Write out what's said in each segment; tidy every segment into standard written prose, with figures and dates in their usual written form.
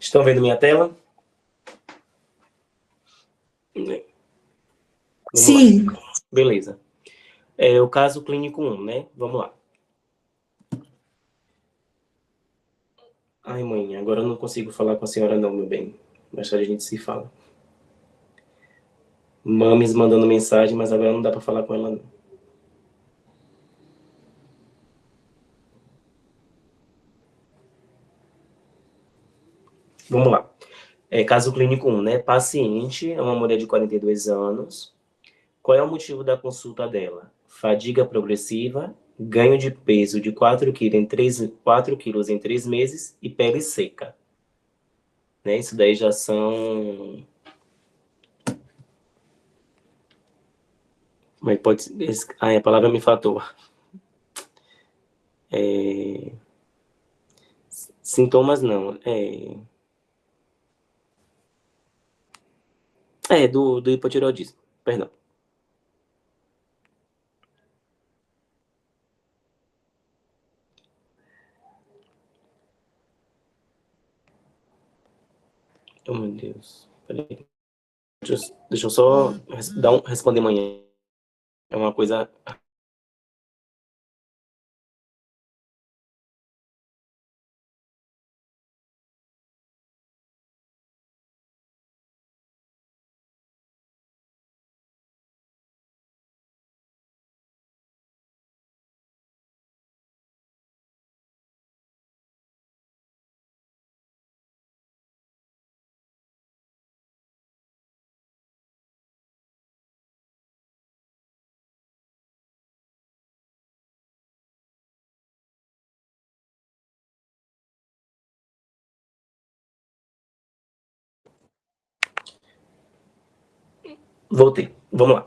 Estão vendo minha tela? Sim. Lá. Beleza. É o caso clínico 1, né? Vamos lá. Ai, mãe, agora eu não consigo falar com a senhora não, meu bem. Mais tarde a gente se fala. Mames mandando mensagem, mas agora não dá pra falar com ela não. Vamos lá. Caso clínico 1, né? Paciente é uma mulher de 42 anos. Qual é o motivo da consulta dela? Fadiga progressiva, ganho de peso de 4 quilos em 3 meses e pele seca. Né? Isso daí já são... Mas pode ser... a palavra me faltou. Sintomas não. Do hipotireoidismo. Perdão. Oh, meu Deus. Peraí. Deixa eu só responder amanhã. É uma coisa... Voltei. Vamos lá.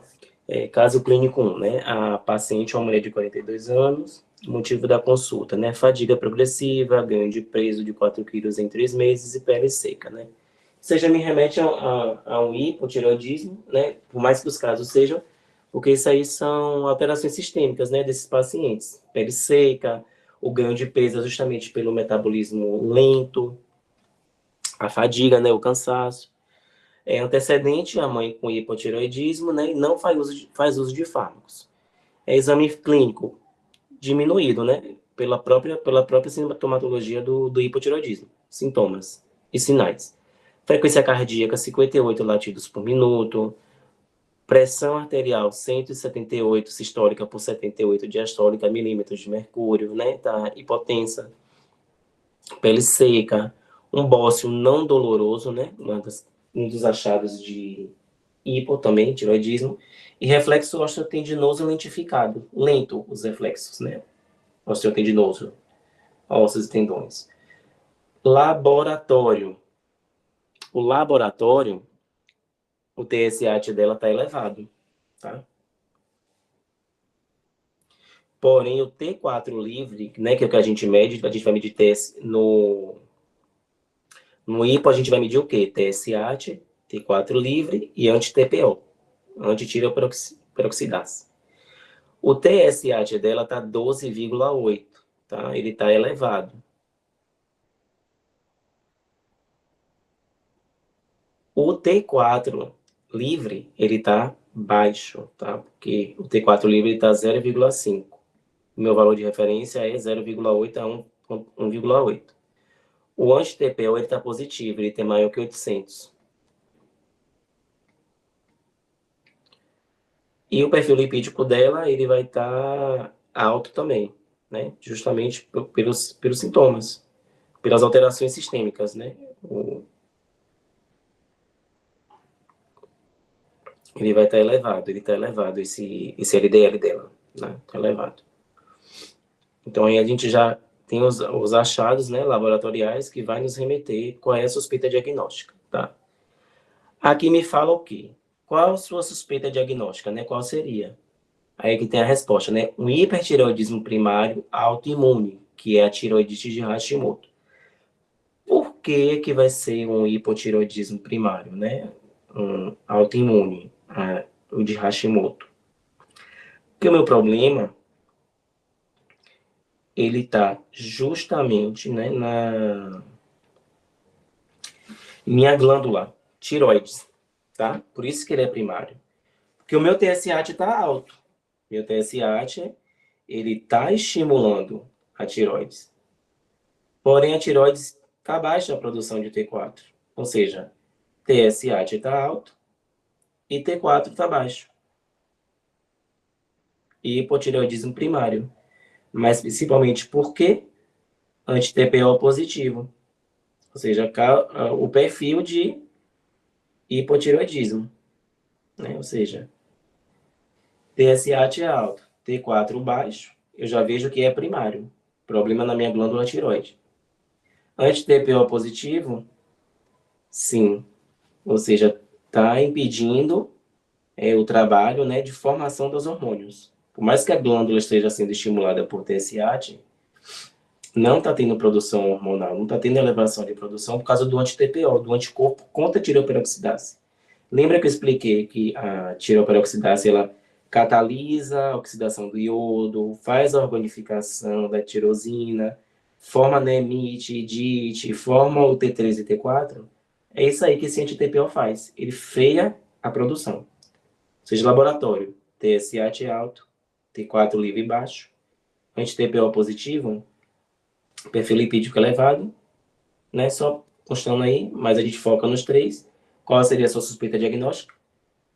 Caso clínico 1, né? A paciente é uma mulher de 42 anos. Motivo da consulta, né? Fadiga progressiva, ganho de peso de 4 quilos em 3 meses e pele seca, né? Isso já me remete a um hipotireoidismo, né? Por mais que os casos sejam, porque isso aí são alterações sistêmicas, né? Desses pacientes. Pele seca, o ganho de peso é justamente pelo metabolismo lento, a fadiga, né? O cansaço. Antecedente a mãe com hipotireoidismo, né, e não faz uso de fármacos. Exame clínico diminuído, né, pela própria sintomatologia do hipotireoidismo, sintomas e sinais. Frequência cardíaca 58 latidos por minuto, pressão arterial 178 sistólica por 78 diastólica milímetros de mercúrio, né, tá hipotensa, pele seca, um bócio não doloroso, né, um dos achados de hipo também, tiroidismo, e reflexo osteotendinoso lentificado, lento os reflexos, né? Osteotendinoso, ossos e tendões. Laboratório. O laboratório, o TSH dela está elevado, tá? Porém, o T4 livre, né, que é o que a gente mede, a gente vai medir no hipo, a gente vai medir o quê? TSH, T4 livre e anti-TPO, antitireoperoxidase. O TSH dela tá 12,8, tá? Ele tá elevado. O T4 livre, ele tá baixo, tá? Porque o T4 livre tá 0,5. O meu valor de referência é 0,8 a 1,8. O anti-TPO, ele tá positivo, ele tem maior que 800. E o perfil lipídico dela, ele vai estar alto também, né? Justamente pelos sintomas, pelas alterações sistêmicas, né? Ele vai estar elevado, esse LDL dela, né? Tá elevado. Então aí a gente já tem os achados, né, laboratoriais que vai nos remeter qual é a suspeita diagnóstica, tá? Aqui me fala o quê? Qual a sua suspeita diagnóstica, né? Qual seria? Aí que tem a resposta, né? Um hipertireoidismo primário autoimune, que é a tireoidite de Hashimoto. Por que que vai ser um hipotireoidismo primário, né? Um autoimune, o de Hashimoto? Porque o meu problema, ele está justamente, né, minha glândula tiroides, tá? Por isso que ele é primário. Porque o meu TSH está alto. Meu TSH, ele está estimulando a tiroides. Porém, a tiroides está baixa a produção de T4. Ou seja, TSH está alto e T4 está baixo. E hipotireoidismo primário. Mas principalmente porque anti-TPO positivo. Ou seja, o perfil de hipotireoidismo. Né? Ou seja, TSH é alto, T4 baixo, eu já vejo que é primário. Problema na minha glândula tiroide. Anti-TPO positivo, sim. Ou seja, está impedindo o trabalho, né, de formação dos hormônios. Por mais que a glândula esteja sendo estimulada por TSH, não está tendo produção hormonal, não está tendo elevação de produção por causa do anti-TPO, do anticorpo contra a tireoperoxidase. Lembra que eu expliquei que a tireoperoxidase, ela catalisa a oxidação do iodo, faz a organificação da tirosina, forma NEMIT, DIT, forma o T3 e T4? É isso aí que esse anti-TPO faz. Ele freia a produção. Ou seja, laboratório, TSH alto, T4 livre e baixo, anti-TPO positivo, perfil lipídico elevado, né? Só constando aí, mas a gente foca nos três. Qual seria a sua suspeita diagnóstica?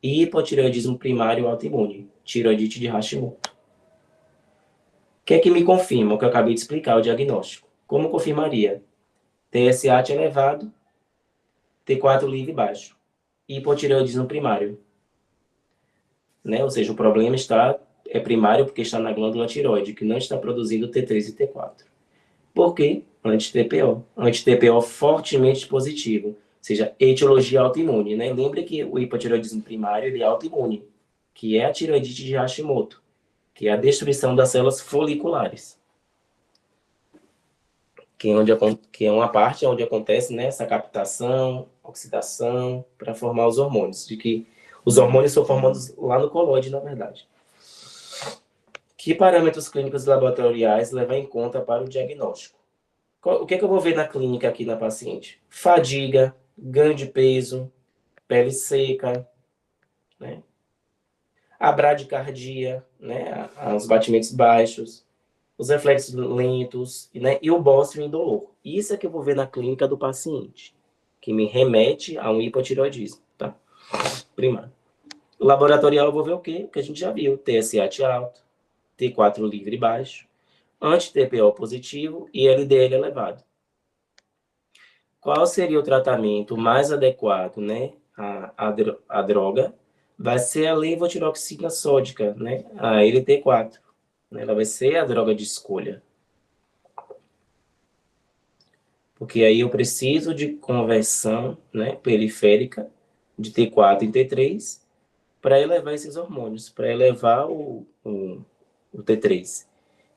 Hipotireoidismo primário autoimune, tiroidite de Hashimoto. O que é que me confirma o que eu acabei de explicar, o diagnóstico? Como confirmaria? TSH elevado, T4 livre baixo. Hipotireoidismo primário. Né? Ou seja, o problema é primário porque está na glândula tiroide, que não está produzindo T3 e T4. Por quê? Anti-TPO. Anti-TPO fortemente positivo. Ou seja, etiologia autoimune. Né? Lembre que o hipotireoidismo primário ele é autoimune, que é a tiroidite de Hashimoto, que é a destruição das células foliculares, que é uma parte onde acontece, né, essa captação, oxidação, para formar os hormônios, de que os hormônios são formados lá no colóide, na verdade. Que parâmetros clínicos laboratoriais levar em conta para o diagnóstico? O que é que eu vou ver na clínica aqui na paciente? Fadiga, ganho de peso, pele seca, né? A bradicardia, né? Os batimentos baixos, os reflexos lentos, né? E o bócio indolor. Isso é que eu vou ver na clínica do paciente, que me remete a um hipotireoidismo, tá? Primário. Laboratorial eu vou ver o quê? Que a gente já viu, TSH alto, T4 livre baixo, anti-TPO positivo e LDL elevado. Qual seria o tratamento mais adequado, né? A droga vai ser a levotiroxina sódica, né? A LT4. Ela vai ser a droga de escolha. Porque aí eu preciso de conversão, né, periférica de T4 em T3 para elevar esses hormônios, para elevar o T3,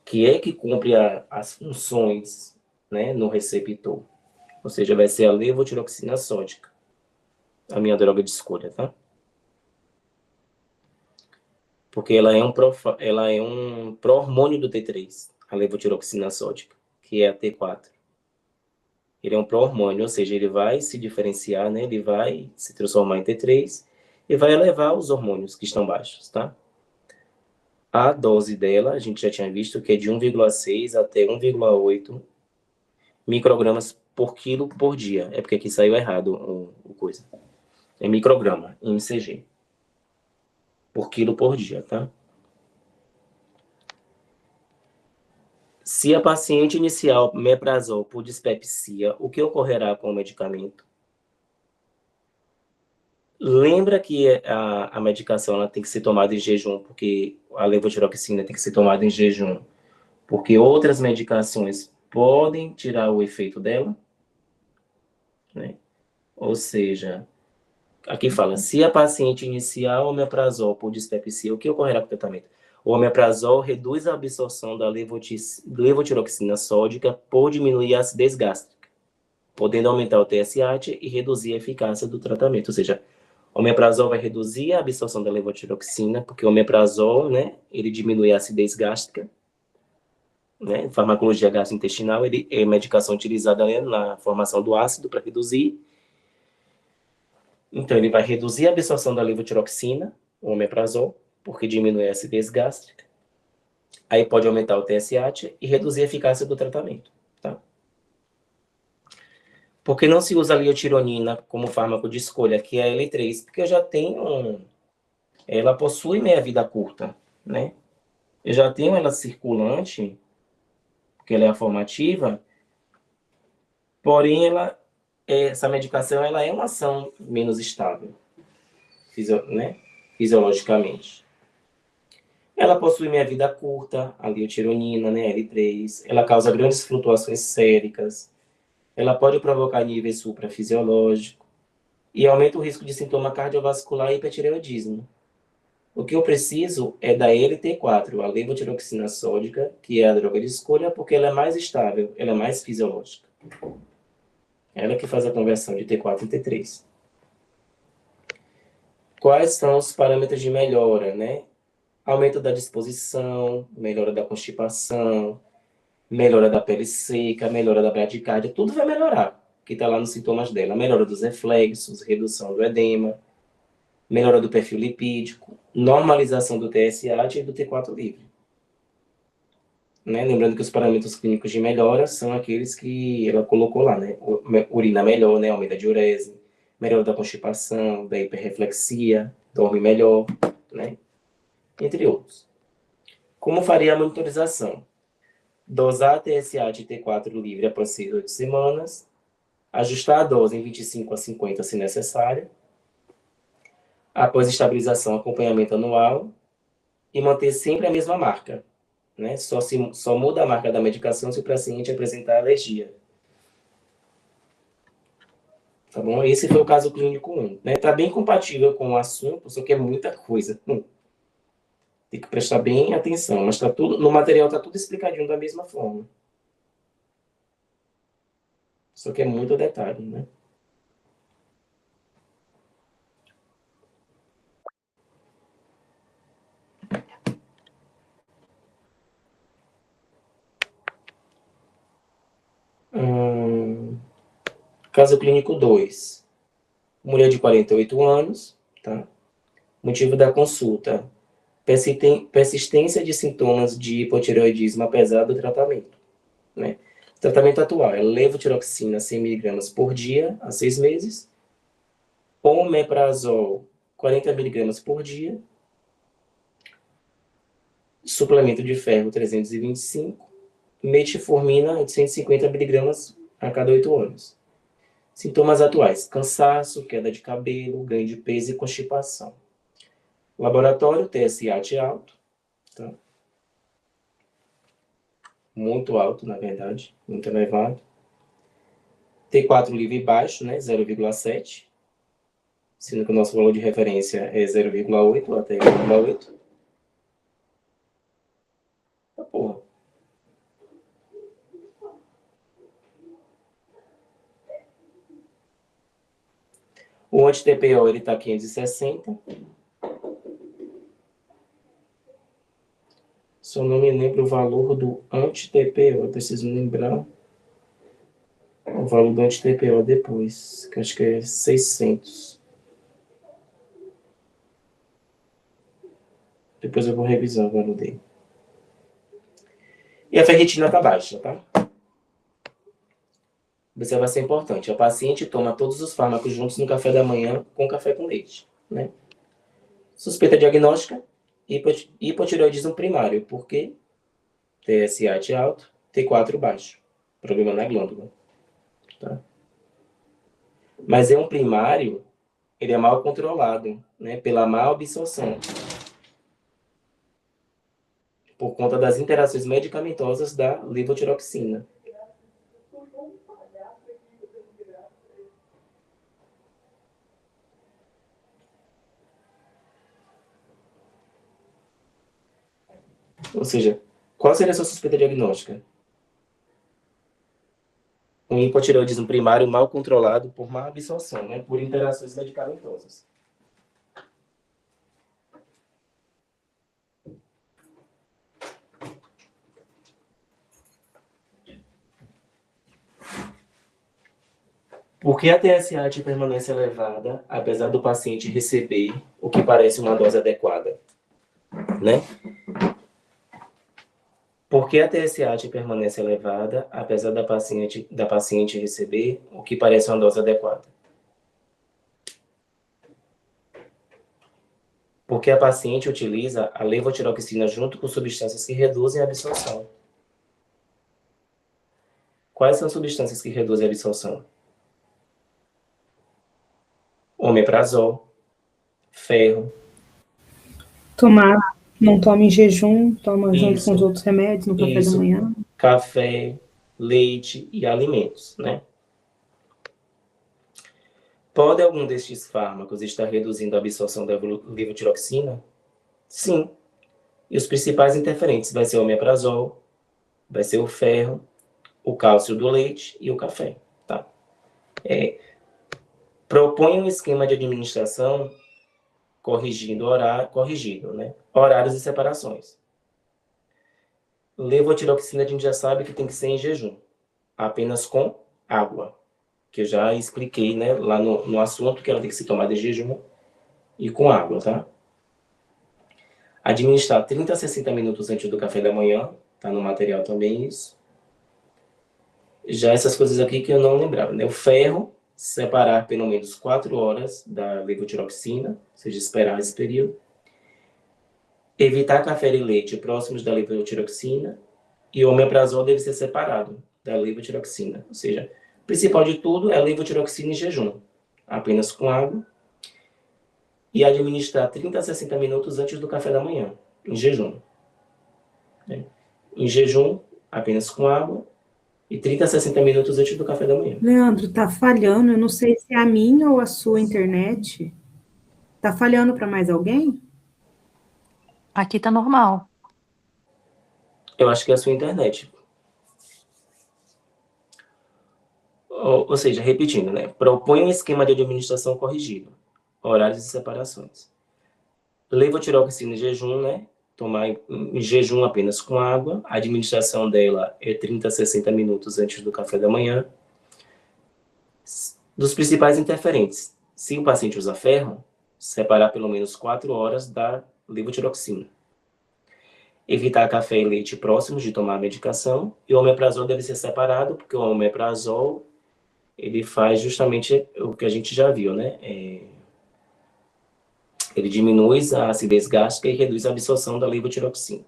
que é que cumpre as funções, né, no receptor. Ou seja, vai ser a levotiroxina sódica, a minha droga de escolha, tá? Porque ela é um pró-hormônio do T3, a levotiroxina sódica, que é a T4. Ele é um pró-hormônio, ou seja, ele vai se diferenciar, né? Ele vai se transformar em T3 e vai elevar os hormônios que estão baixos, tá? A dose dela, a gente já tinha visto que é de 1,6 até 1,8 microgramas por quilo por dia. É porque aqui saiu errado o coisa. É micrograma, mcg. Por quilo por dia, tá? Se a paciente iniciar omeprazol por dispepsia, o que ocorrerá com o medicamento? Lembra que a medicação ela tem que ser tomada em jejum, porque a levotiroxina tem que ser tomada em jejum, porque outras medicações podem tirar o efeito dela, né? Ou seja, aqui fala, se a paciente iniciar o omeprazol por dispepsia, o que ocorrerá com o tratamento? O omeprazol reduz a absorção da levotiroxina sódica por diminuir a acidez gástrica, podendo aumentar o TSH e reduzir a eficácia do tratamento. Ou seja, o omeprazol vai reduzir a absorção da levotiroxina, porque o omeprazol, né, ele diminui a acidez gástrica, né, farmacologia gastrointestinal, ele é medicação utilizada, né, na formação do ácido para reduzir, Então, ele vai reduzir a absorção da levotiroxina, o omeprazol, porque diminui a acidez gástrica. Aí pode aumentar o TSH e reduzir a eficácia do tratamento, tá? Por que não se usa a liotironina como fármaco de escolha, que é a L3? Porque eu já tenho... Ela possui meia-vida curta, né? Eu já tenho ela circulante, porque ela é a formativa, porém essa medicação ela é uma ação menos estável, né? Fisiologicamente. Ela possui meia-vida curta, a liotironina, né, L3. Ela causa grandes flutuações séricas. Ela pode provocar níveis suprafisiológicos e aumenta o risco de sintoma cardiovascular e hipertireoidismo. O que eu preciso é da LT4, a levotiroxina sódica, que é a droga de escolha, porque ela é mais estável, ela é mais fisiológica. Ela que faz a conversão de T4 em T3. Quais são os parâmetros de melhora, né? Aumento da disposição, melhora da constipação, melhora da pele seca, melhora da bradicardia, tudo vai melhorar, que está lá nos sintomas dela. Melhora dos reflexos, redução do edema, melhora do perfil lipídico, normalização do TSH e do T4 livre. Né? Lembrando que os parâmetros clínicos de melhora são aqueles que ela colocou lá, né? Urina melhor, né? Aumento da diurese, melhora da constipação, da hiperreflexia, dorme melhor, né? Entre outros. Como faria a monitorização? Dosar TSH e T4 livre após 6 a 8 semanas, ajustar a dose em 25 a 50 se necessário, após estabilização, acompanhamento anual e manter sempre a mesma marca. Né? Só muda a marca da medicação se o paciente apresentar alergia. Tá bom? Esse foi o caso clínico 1. Né? Tá bem compatível com o assunto, só que é muita coisa. Tem que prestar bem atenção, mas tá tudo, no material está tudo explicadinho da mesma forma. Só que é muito detalhe, né? Caso clínico 2. Mulher de 48 anos, tá? Motivo da consulta: persistência de sintomas de hipotireoidismo apesar do tratamento, né? O tratamento atual é levotiroxina 100 mg por dia, há 6 meses, omeprazol 40 mg por dia, suplemento de ferro 325, metformina 850 mg a cada 8 horas. Sintomas atuais: cansaço, queda de cabelo, ganho de peso e constipação. Laboratório, TSH alto, tá? Muito alto, na verdade, muito elevado. T4 livre baixo, né, 0,7, sendo que o nosso valor de referência é 0,8 até 0,8. Tá, porra. O anti-TPO, ele tá 560. Só não me lembro o valor do anti-TPO, eu preciso lembrar o valor do anti-TPO depois, que acho que é 600. Depois eu vou revisar o valor dele. E a ferritina tá baixa, tá? Observação importante: a paciente toma todos os fármacos juntos no café da manhã com café com leite, né? Suspeita diagnóstica: hipotireoidismo primário, porque TSH alto, T4 baixo, problema na glândula, tá? Mas é um primário, ele é mal controlado, né, pela má absorção, por conta das interações medicamentosas da levotiroxina. Ou seja, qual seria a sua suspeita diagnóstica? Um hipotireoidismo primário mal controlado por má absorção, né, por interações medicamentosas. Por que a TSH permanece elevada, apesar do paciente receber o que parece uma dose adequada? Né? Por que a TSH permanece elevada, apesar da paciente receber o que parece uma dose adequada? Porque a paciente utiliza a levotiroxina junto com substâncias que reduzem a absorção. Quais são as substâncias que reduzem a absorção? Omeprazol, ferro. Não toma em jejum, toma junto com os Isso, outros remédios no café da isso. manhã. Café, leite e alimentos, né? Pode algum destes fármacos estar reduzindo a absorção da levotiroxina? Sim. E os principais interferentes vai ser o omeprazol, vai ser o ferro, o cálcio do leite e o café, tá? Propõe um esquema de administração corrigido, né? Horários e separações. Levotiroxina a gente já sabe que tem que ser em jejum, apenas com água, que eu já expliquei, né, lá no assunto, que ela tem que ser tomada em jejum e com água, tá? Administrar 30 a 60 minutos antes do café da manhã, tá no material também isso. Já essas coisas aqui que eu não lembrava, né? O ferro, separar pelo menos 4 horas da levotiroxina, ou seja, esperar esse período. Evitar café e leite próximos da levotiroxina. E o omeprazol deve ser separado da levotiroxina. Ou seja, o principal de tudo é a levotiroxina em jejum, apenas com água. E administrar 30 a 60 minutos antes do café da manhã, em jejum. Em jejum, apenas com água. E 30 a 60 minutos antes do café da manhã. Leandro, tá falhando. Eu não sei se é a minha ou a sua internet. Tá falhando para mais alguém? Aqui tá normal. Eu acho que é a sua internet. Ou seja, repetindo, né? Propõe um esquema de administração corrigido. Horários e separações. Levotiroxina em jejum, né? Tomar em jejum apenas com água. A administração dela é 30 a 60 minutos antes do café da manhã. Dos principais interferentes, se o paciente usa ferro, separar pelo menos 4 horas da levotiroxina. Evitar café e leite próximos de tomar a medicação. E o omeprazol deve ser separado, porque o omeprazol ele faz justamente o que a gente já viu, né? Ele diminui a acidez gástrica e reduz a absorção da levotiroxina.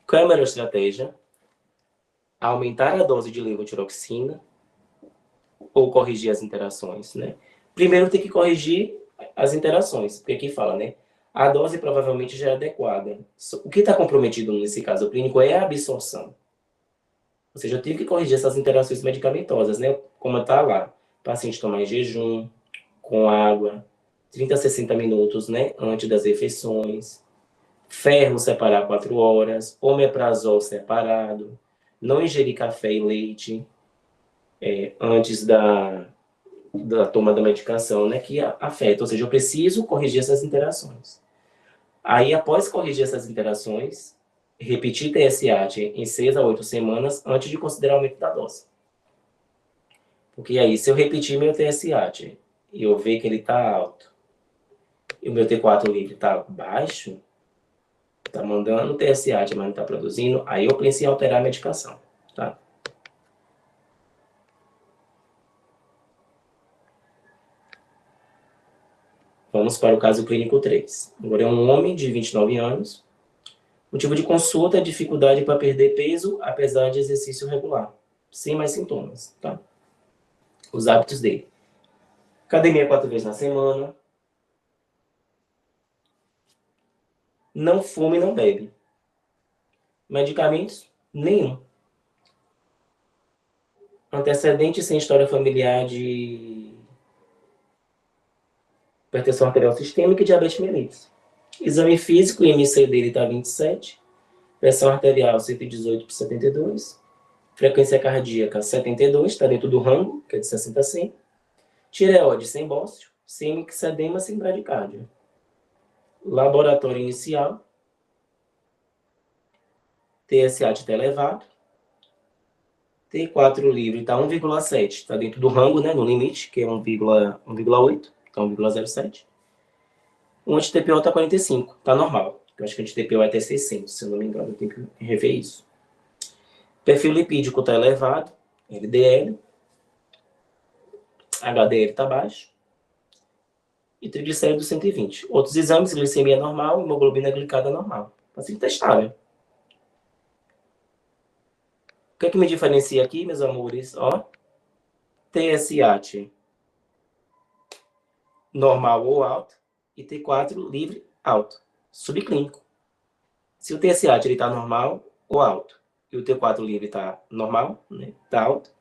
Qual é a melhor estratégia? Aumentar a dose de levotiroxina ou corrigir as interações, né? Primeiro tem que corrigir as interações, porque aqui fala, né? A dose provavelmente já é adequada. O que está comprometido nesse caso clínico é a absorção. Ou seja, eu tenho que corrigir essas interações medicamentosas, né? Como está lá. O paciente tomar em jejum, com água, 30 a 60 minutos, né? Antes das refeições. Ferro separar 4 horas. Omeprazol separado. Não ingerir café e leite antes da toma da medicação, né? Que afeta. Ou seja, eu preciso corrigir essas interações. Aí, após corrigir essas interações, repetir TSH em 6 a 8 semanas antes de considerar o aumento da dose. Porque aí, se eu repetir meu TSH e eu ver que ele está alto e o meu T4 livre está baixo, está mandando TSH, mas não está produzindo, aí eu penso em alterar a medicação, tá? Vamos para o caso clínico 3. Agora é um homem de 29 anos. Motivo de consulta é dificuldade para perder peso, apesar de exercício regular. Sem mais sintomas, tá? Os hábitos dele. Academia 4 vezes na semana. Não fuma e não bebe. Medicamentos? Nenhum. Antecedente sem história familiar de hipertensão arterial sistêmica e diabetes mellitus. Exame físico, o IMC dele está 27. Pressão arterial 118 por 72. Frequência cardíaca 72, está dentro do rango, que é de 60 a 100. Tireoide sem bócio, sem mixedema, sem bradicárdia. Laboratório inicial. TSH está elevado. T4 livre está 1,7, está dentro do rango, né, no limite, que é 1,8, então 1,07. O anti-TPO está 45, está normal. Eu acho que o anti-TPO é até 600, se eu não me engano, eu tenho que rever isso. Perfil lipídico está elevado, LDL, HDL está baixo, e triglicéridos 120. Outros exames, glicemia normal, hemoglobina glicada normal. Assim testável. O que é que me diferencia aqui, meus amores? Ó, TSH normal ou alto e T4 livre alto, subclínico. Se o TSH está normal ou alto e o T4 livre está normal, né, tá alto,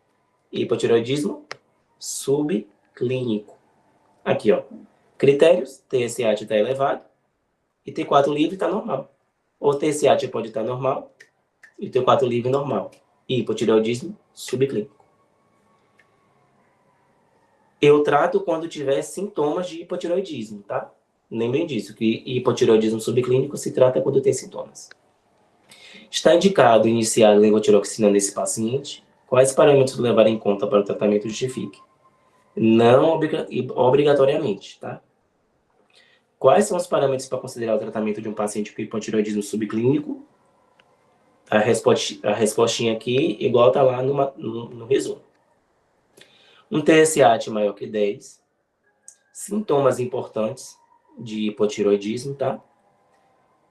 hipotireoidismo subclínico. Aqui, ó, critérios, TSH está elevado e T4 livre está normal. Ou TSH pode estar normal e T4 livre normal. E hipotireoidismo subclínico. Eu trato quando tiver sintomas de hipotireoidismo, tá? Lembrem disso, que hipotireoidismo subclínico se trata quando tem sintomas. Está indicado iniciar a levotiroxina nesse paciente? Quais parâmetros levar em conta para o tratamento justifique? Não obrigatoriamente, tá? Quais são os parâmetros para considerar o tratamento de um paciente com hipotireoidismo subclínico? A respostinha aqui, igual tá lá no resumo. Um TSH maior que 10. Sintomas importantes de hipotireoidismo, tá?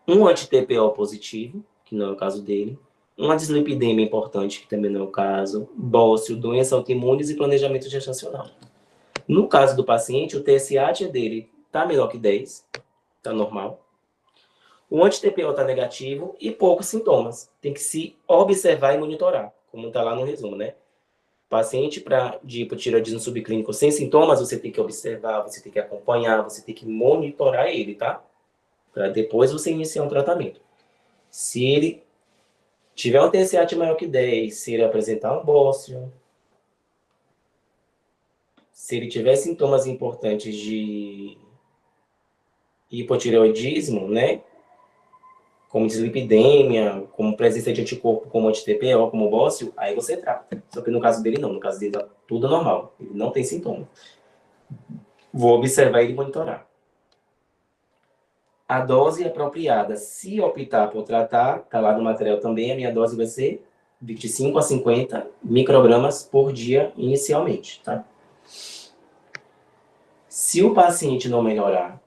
Um anti-TPO positivo, que não é o caso dele. Uma dislipidemia importante, que também não é o caso. Bócio, doença autoimunes e planejamento gestacional. No caso do paciente, o TSH dele tá menor que 10, tá normal. O anti-TPO tá negativo e poucos sintomas. Tem que se observar e monitorar, como tá lá no resumo, né? Paciente de hipotireoidismo subclínico sem sintomas, você tem que observar, você tem que acompanhar, você tem que monitorar ele, tá? Para depois você iniciar um tratamento. Se ele tiver um TSH maior que 10, se ele apresentar um bócio, se ele tiver sintomas importantes de hipotireoidismo, né? Como dislipidemia, como presença de anticorpo, como anti-TPO, como bócio, aí você trata. Só que no caso dele não, no caso dele tá tudo normal, ele não tem sintoma. Vou observar ele e monitorar. A dose apropriada, se optar por tratar, tá lá no material também, a minha dose vai ser 25 a 50 microgramas por dia inicialmente, tá? Se o paciente não melhorar,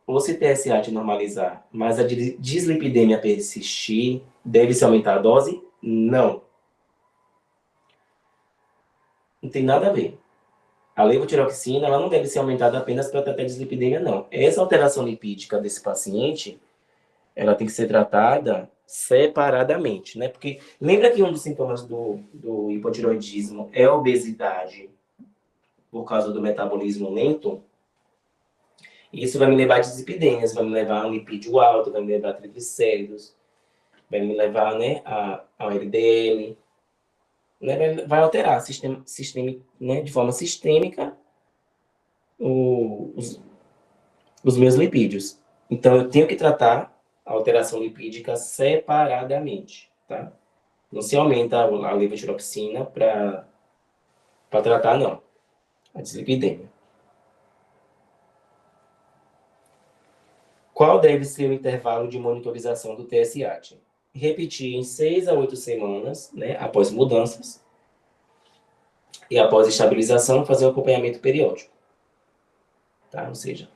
ou se TSH normalizar, mas a dislipidemia persistir, deve-se aumentar a dose? Não. Não tem nada a ver. A levotiroxina, ela não deve ser aumentada apenas para tratar a dislipidemia, não. Essa alteração lipídica desse paciente, ela tem que ser tratada separadamente, né? Porque lembra que um dos sintomas do hipotireoidismo é a obesidade por causa do metabolismo lento? Isso vai me levar a dislipidemias, vai me levar a um lipídio alto, vai me levar a triglicéridos, vai me levar, né, ao LDL, né, vai alterar né, de forma sistêmica os meus lipídios. Então, eu tenho que tratar a alteração lipídica separadamente, tá? Não se aumenta a levotiroxina para tratar, não, a dislipidemia. Qual deve ser o intervalo de monitorização do TSH? Repetir em 6 a 8 semanas, né, após mudanças, e após estabilização, fazer um acompanhamento periódico. Tá? Ou seja,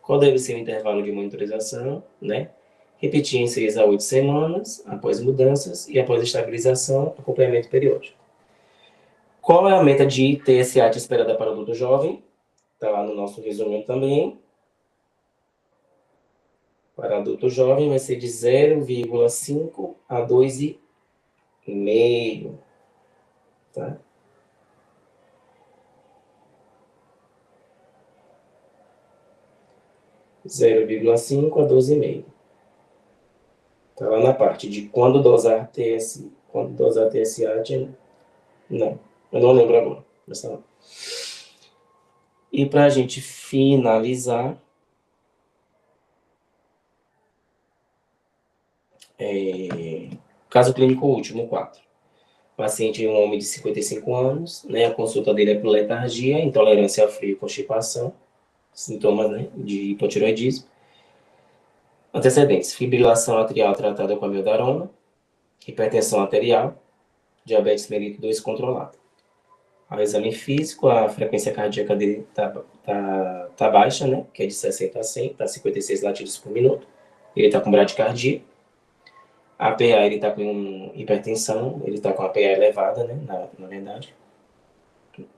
qual deve ser o intervalo de monitorização, né? Repetir em 6 a 8 semanas, após mudanças, e após estabilização, acompanhamento periódico. Qual é a meta de TSH esperada para o adulto jovem? Está lá no nosso resumo também. Para adulto jovem vai ser de 0,5 a 2,5, tá? Zero vírgula 5 a 12,5. Tá lá na parte de quando dosar TSH. Não, eu não lembro agora. E para a gente finalizar, caso clínico último, 4. paciente é um homem de 55 anos, né? A consulta dele é por letargia, intolerância a frio, constipação, sintomas, né, de hipotireoidismo. Antecedentes: fibrilação atrial tratada com amiodarona, hipertensão arterial, diabetes mellitus 2 controlado. Ao exame físico, a frequência cardíaca dele tá baixa, né? Que é de 60 a 100, tá 56 latidos por minuto. Ele está com bradicardia. A PA, ele está com hipertensão, ele está com a PA elevada, né? Na verdade.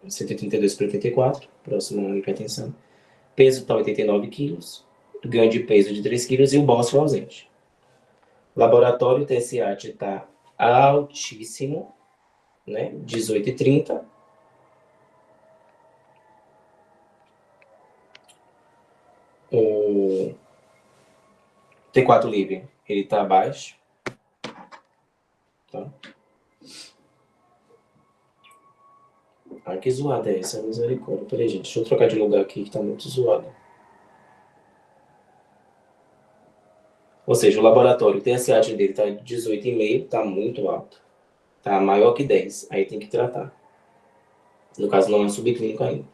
132 por 84, próximo à hipertensão. Peso está 89 quilos. Ganho de peso de 3 quilos e o bócio ausente. Laboratório TSH está altíssimo, né? 18,30. O T4 livre, ele está abaixo. Tá? Ah, que zoada é essa, misericórdia. Peraí, gente, deixa eu trocar de lugar aqui, que tá muito zoado. Ou seja, o laboratório, o TSH dele tá 18,5, tá muito alto. Tá maior que 10, aí tem que tratar. No caso, não é um subclínico ainda.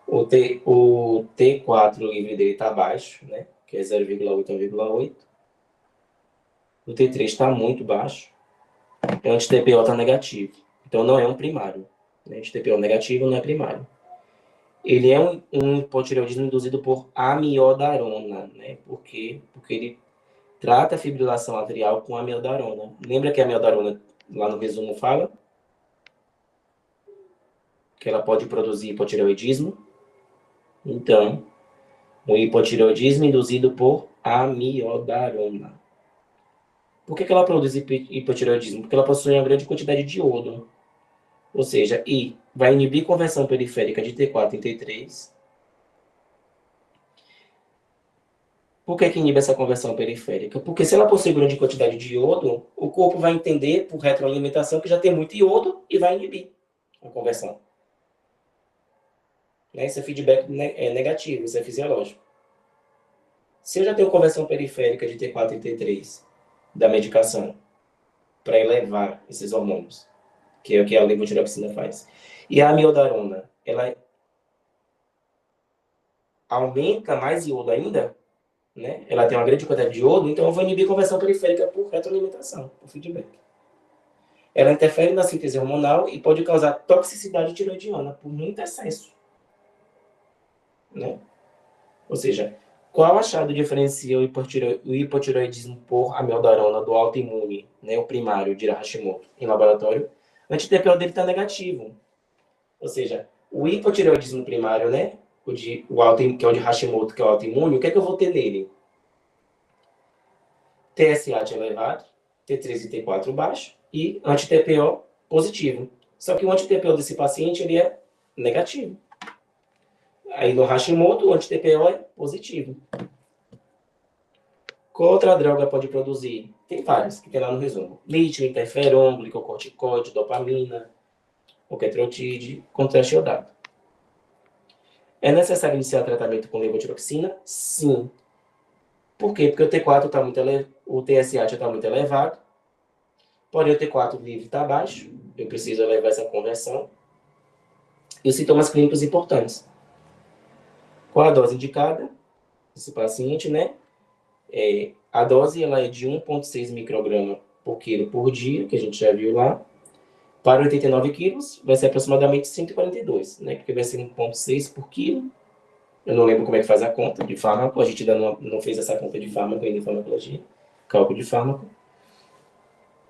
O T4 livre dele tá baixo, né? Que é 0,8 a 1,8. O T3 está muito baixo. E o anti-TPO tá negativo. Então, não é um primário. Anti-TPO negativo não é primário. Ele é um hipotireoidismo induzido por amiodarona, né? Por quê? Porque ele trata a fibrilação atrial com amiodarona. Lembra que a amiodarona, lá no resumo, fala que ela pode produzir hipotireoidismo? Então, o hipotireoidismo induzido por amiodarona. Por que ela produz hipotireoidismo? Porque ela possui uma grande quantidade de iodo. Ou seja, vai inibir conversão periférica de T4 em T3. Por que inibe essa conversão periférica? Porque se ela possui grande quantidade de iodo, o corpo vai entender, por retroalimentação, que já tem muito iodo e vai inibir a conversão. Esse é feedback negativo, isso é fisiológico. Se eu já tenho conversão periférica de T4 e T3 da medicação para elevar esses hormônios, que é o que a levotiroxina faz, e a amiodarona, ela aumenta mais iodo ainda, né? Ela tem uma grande quantidade de iodo, então eu vou inibir a conversão periférica por retroalimentação, por feedback. Ela interfere na síntese hormonal e pode causar toxicidade tiroidiana por muito excesso, né? Ou seja, qual achado diferencia o hipotireoidismo por amiodarona do autoimune, né, o primário de Hashimoto, em laboratório? O anti-TPO dele está negativo. Ou seja, o hipotireoidismo primário, né, que é o de Hashimoto, que é o autoimune, o que é que eu vou ter nele? TSH elevado, T3 e T4 baixo e anti-TPO positivo. Só que o anti-TPO desse paciente ele é negativo. Aí no Hashimoto, o anti-TPO é positivo. Qual outra droga pode produzir? Tem várias, que tem lá no resumo. Lítio, interferon, glicocorticoide, dopamina, oquetrotide, contraste iodado. É necessário iniciar tratamento com levotiroxina? Sim. Por quê? Porque o T4 está muito elevado, o TSH está muito elevado, porém o T4 livre está baixo, eu preciso elevar essa conversão. E os sintomas clínicos importantes. Qual a dose indicada? Esse paciente, né? A dose ela é de 1,6 micrograma por quilo por dia, que a gente já viu lá. Para 89 quilos, vai ser aproximadamente 142, né? Porque vai ser 1,6 por quilo. Eu não lembro como é que faz a conta de fármaco, a gente ainda não fez essa conta de fármaco ainda em farmacologia, cálculo de fármaco.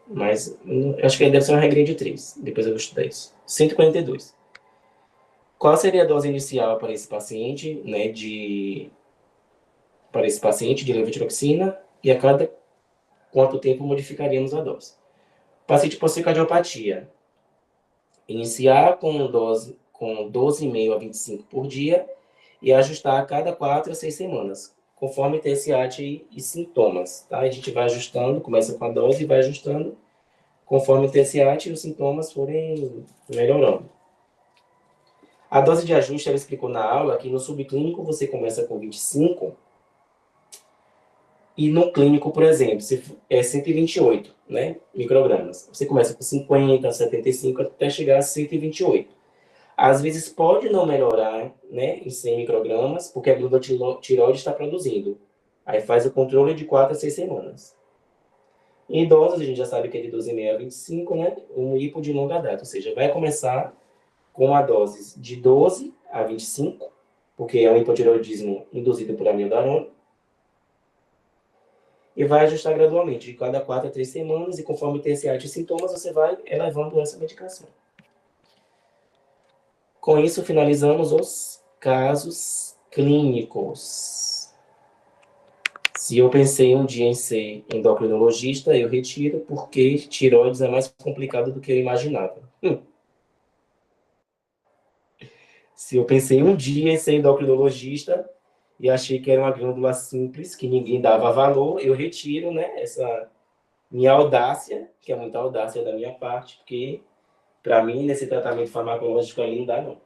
Mas acho que deve ser uma regrinha de 3, depois eu vou estudar isso. 142. Qual seria a dose inicial para esse paciente, né, para esse paciente de levotiroxina e a cada quanto tempo modificaríamos a dose? O paciente possui cardiopatia. Iniciar com 12,5 a 25 por dia e ajustar a cada 4 a 6 semanas, conforme TSH e sintomas. Tá? A gente vai ajustando, começa com a dose e vai ajustando conforme o TSH e os sintomas forem melhorando. A dose de ajuste, ela explicou na aula que no subclínico você começa com 25 E no clínico, por exemplo, se é 128, né, microgramas. Você começa com 50, 75, até chegar a 128. Às vezes pode não melhorar, né, em 100 microgramas, porque a glândula tireoide está produzindo. Aí faz o controle de 4 a 6 semanas. Em idosos, a gente já sabe que é de 12,5 a 25, né, um hipo de longa data, ou seja, vai começar com a dose de 12 a 25, porque é um hipotireoidismo induzido por amiodarona, e vai ajustar gradualmente, de cada 4 a 3 semanas, e conforme tem esses sintomas, você vai elevando essa medicação. Com isso, finalizamos os casos clínicos. Se eu pensei um dia em ser endocrinologista, eu retiro, porque tireoides é mais complicado do que eu imaginava. Se eu pensei um dia em ser endocrinologista e achei que era uma glândula simples, que ninguém dava valor, eu retiro, né, essa minha audácia, que é muita audácia da minha parte, porque, para mim, nesse tratamento farmacológico aí não dá, não.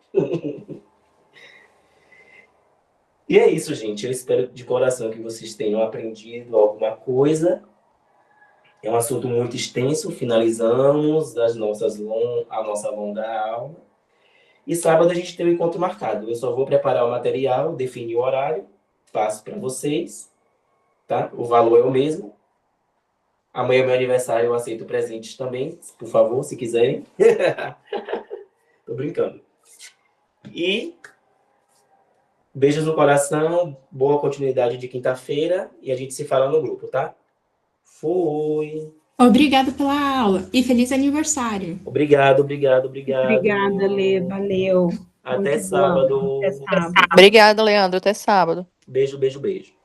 E é isso, gente. Eu espero de coração que vocês tenham aprendido alguma coisa. É um assunto muito extenso. Finalizamos a nossa longa aula. E sábado a gente tem um encontro marcado. Eu só vou preparar o material, definir o horário, passo para vocês. Tá? O valor é o mesmo. Amanhã é meu aniversário, eu aceito presentes também, por favor, se quiserem. Tô brincando. E beijos no coração, boa continuidade de quinta-feira e a gente se fala no grupo, tá? Fui! Obrigada pela aula e feliz aniversário. Obrigado, obrigado, obrigado. Obrigada, Lê, valeu. Até Muito bom. sábado. Até sábado. Obrigada, Leandro. Até sábado. Beijo, beijo, beijo.